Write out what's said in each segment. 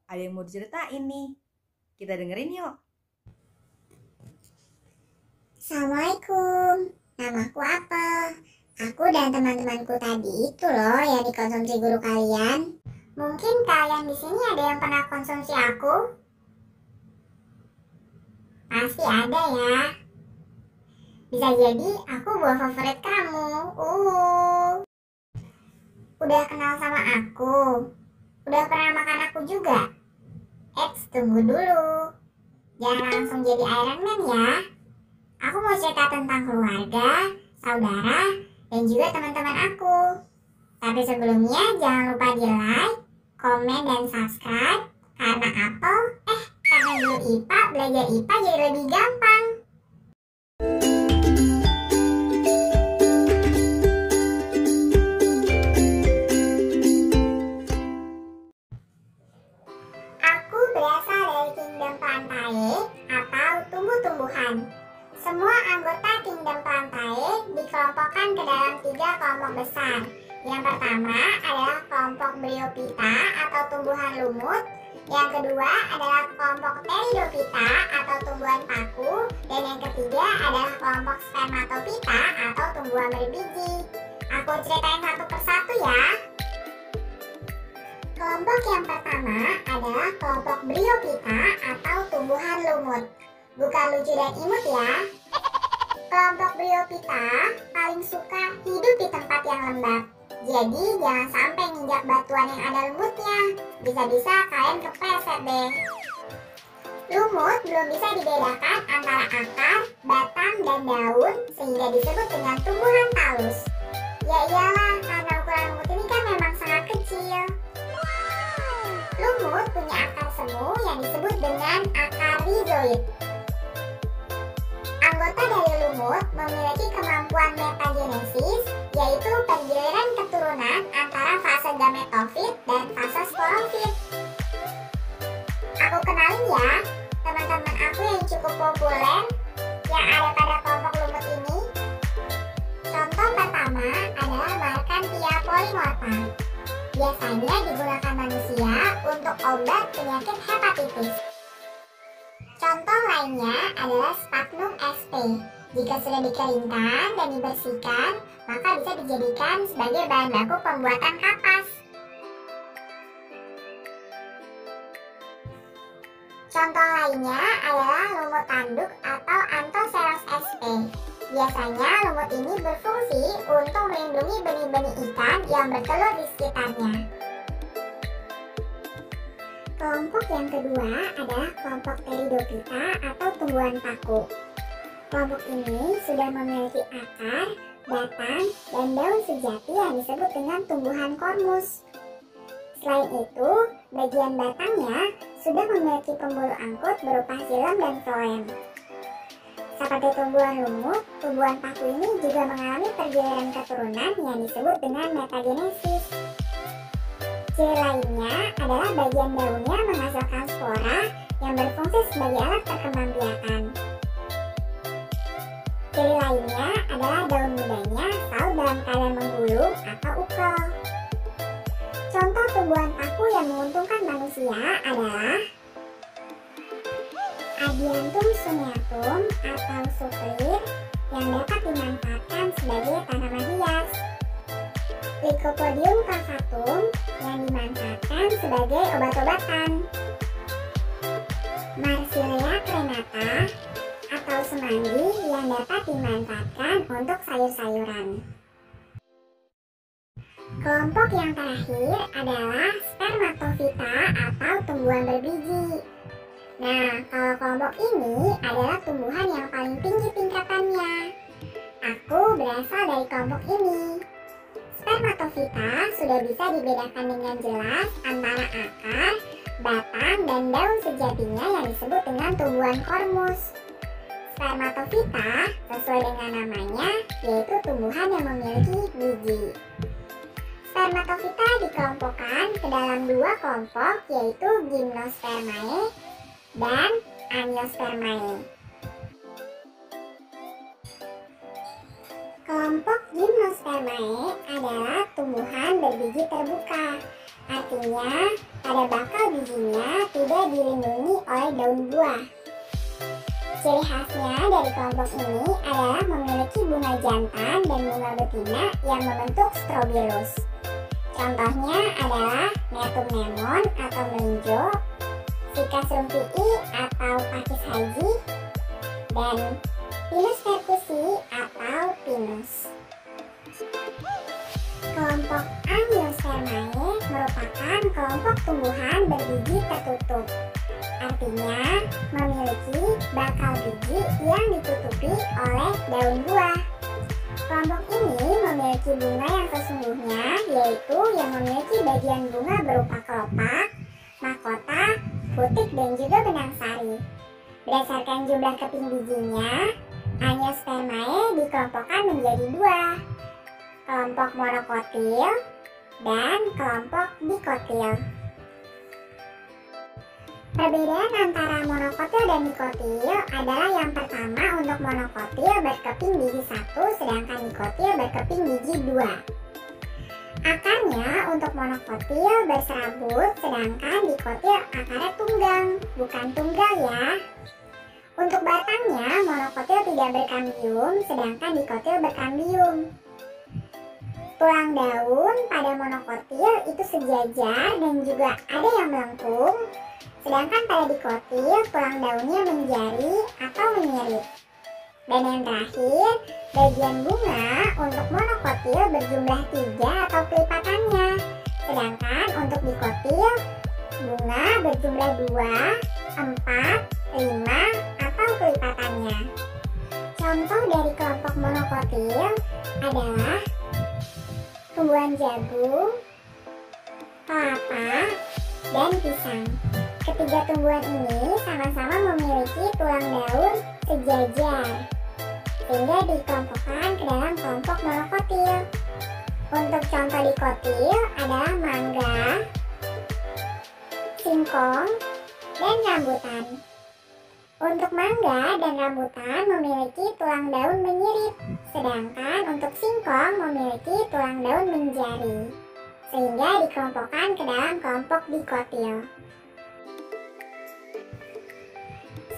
ada yang mau diceritain nih. Kita dengerin yuk. Assalamualaikum, namaku Apel. Aku dan teman-temanku tadi itu loh yang dikonsumsi guru kalian. Mungkin kalian di sini ada yang pernah konsumsi aku? Pasti ada ya. Bisa jadi aku buah favorit kamu. Udah kenal sama aku? Udah pernah makan aku juga? Tunggu dulu. Jangan langsung jadi Iron Man ya. Aku mau cerita tentang keluarga, saudara, dan juga teman-teman aku. Tapi sebelumnya jangan lupa di like, komen, dan subscribe. Karena Apel, karena guru IPA, belajar IPA jadi lebih gampang. Aku berasal dari Kingdom Plantae atau tumbuh-tumbuhan. Semua anggota Kingdom Plantae dikelompokkan ke dalam 3 kelompok besar. Yang pertama adalah kelompok Bryophyta atau tumbuhan lumut. Yang kedua adalah kelompok Pteridophyta atau tumbuhan paku. Dan yang ketiga adalah kelompok Spermatophyta atau tumbuhan berbiji. Aku ceritain satu persatu ya. Kelompok yang pertama adalah kelompok Bryophyta atau tumbuhan lumut. Bukan lucu dan imut ya. Kelompok Bryophyta paling suka hidup di tempat yang lembab. Jadi jangan sampai nginjak batuan yang ada lumutnya. Bisa-bisa kalian kepleset deh. Lumut belum bisa dibedakan antara akar, batang, dan daun sehingga disebut dengan tumbuhan talus. Ya iyalah, karena ukuran lumut ini kan memang sangat kecil. Lumut punya akar semu yang disebut dengan akar rhizoid. Anggota dari lumut memiliki kemampuan metagenesis, yaitu pergiliran keturunan antara fase gametofit dan fase sporofit. Aku kenalin ya, teman-teman aku yang cukup populer yang ada pada kelompok lumut ini. Contoh pertama adalah Markhantia polymorpha. Biasanya digunakan manusia untuk obat penyakit hepatitis. Contoh lainnya adalah Sphagnum sp. Jika sudah dikeringkan dan dibersihkan, maka bisa dijadikan sebagai bahan baku pembuatan kapas. Contoh lainnya adalah lumut tanduk atau Anthoceros sp. Biasanya lumut ini berfungsi untuk melindungi benih-benih ikan yang bertelur di sekitarnya. Kelompok yang kedua adalah kelompok Pteridophyta atau tumbuhan paku. Kelompok ini sudah memiliki akar, batang, dan daun sejati yang disebut dengan tumbuhan kormus. Selain itu, bagian batangnya sudah memiliki pembuluh angkut berupa xilem dan floem. Seperti tumbuhan lumut, tumbuhan paku ini juga mengalami pergiliran keturunan yang disebut dengan metagenesis. Ciri lainnya adalah bagian daunnya menghasilkan spora yang berfungsi sebagai alat perkembangbiakan. Ciri lainnya adalah daun mudanya selalu dalam keadaan menggulung atau ukel. Contoh tumbuhan paku yang menguntungkan manusia adalah Adiantum sunneatum atau suklir yang dapat dimanfaatkan sebagai tanaman hias. Lycopodium cavatum yang dimanfaatkan sebagai obat-obatan. Marsilea crenata atau semanggi yang dapat dimanfaatkan untuk sayur-sayuran. Kelompok yang terakhir adalah Spermatophyta atau tumbuhan berbiji. Nah, kalau kelompok ini adalah tumbuhan yang paling tinggi tingkatannya. Aku berasal dari kelompok ini. Spermatophyta sudah bisa dibedakan dengan jelas antara akar, batang, dan daun sejatinya yang disebut dengan tumbuhan kormus. Spermatophyta sesuai dengan namanya, yaitu tumbuhan yang memiliki biji. Spermatophyta dikelompokkan ke dalam 2 kelompok, yaitu Gymnospermae dan Angiospermae. Kelompok Gymnospermae adalah tumbuhan berbiji terbuka. Artinya, pada bakal bijinya tidak dilindungi oleh daun buah. Ciri khasnya dari kelompok ini adalah memiliki bunga jantan dan bunga betina yang membentuk strobilus. Contohnya adalah Netum nemon atau melinjo, Ficus rumphii atau pakis haji, dan Pinus percusi atau pinus. Kelompok Angiospermae merupakan kelompok tumbuhan berbiji tertutup. Artinya memiliki bakal biji yang ditutupi oleh daun buah. Kelompok ini memiliki bunga yang sesungguhnya, yaitu yang memiliki bagian bunga berupa kelopak, mahkota, putik, dan juga benang sari. Berdasarkan jumlah keping bijinya, Angiospermae dikelompokkan menjadi dua, kelompok monokotil dan kelompok dikotil. Perbedaan antara monokotil dan dikotil adalah yang pertama, untuk monokotil berkeping biji 1 sedangkan dikotil berkeping biji 2. Akarnya untuk monokotil berserabut sedangkan dikotil akarnya tunggang, bukan tunggal ya. Untuk batangnya monokotil tidak berkambium sedangkan dikotil berkambium. Tulang daun pada monokotil itu sejajar dan juga ada yang melengkung, sedangkan pada dikotil tulang daunnya menjari atau menyirip. Dan yang terakhir, bagian bunga untuk monokotil berjumlah 3 atau kelipatannya, sedangkan untuk dikotil bunga berjumlah 2, 4, 5 atau kelipatannya. Contoh dari kelompok monokotil adalah tumbuhan jagung, kelapa, dan pisang. Ketiga tumbuhan ini sama-sama memiliki tulang daun sejajar, sehingga dikelompokkan ke dalam kelompok monokotil. Untuk contoh dikotil adalah mangga, singkong, dan rambutan. Untuk mangga dan rambutan memiliki tulang daun menyirip, sedangkan untuk singkong memiliki tulang daun menjari, sehingga dikelompokkan ke dalam kelompok dikotil.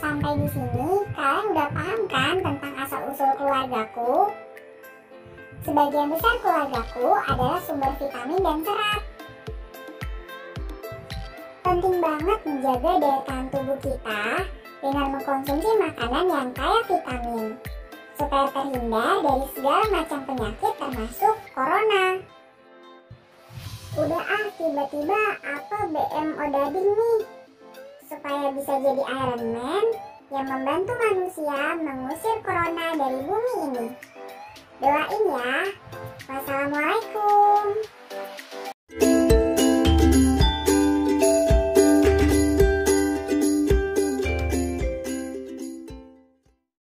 Sampai di sini kalian udah paham kan tentang asal-usul keluargaku? Sebagian besar keluargaku adalah sumber vitamin dan serat. Penting banget menjaga daya tahan tubuh kita dengan mengkonsumsi makanan yang kaya vitamin, supaya terhindar dari segala macam penyakit termasuk corona. Udah tiba-tiba apa BM odading nih? Supaya bisa jadi Iron Man yang membantu manusia mengusir corona dari bumi ini. Doain ya. Wassalamualaikum.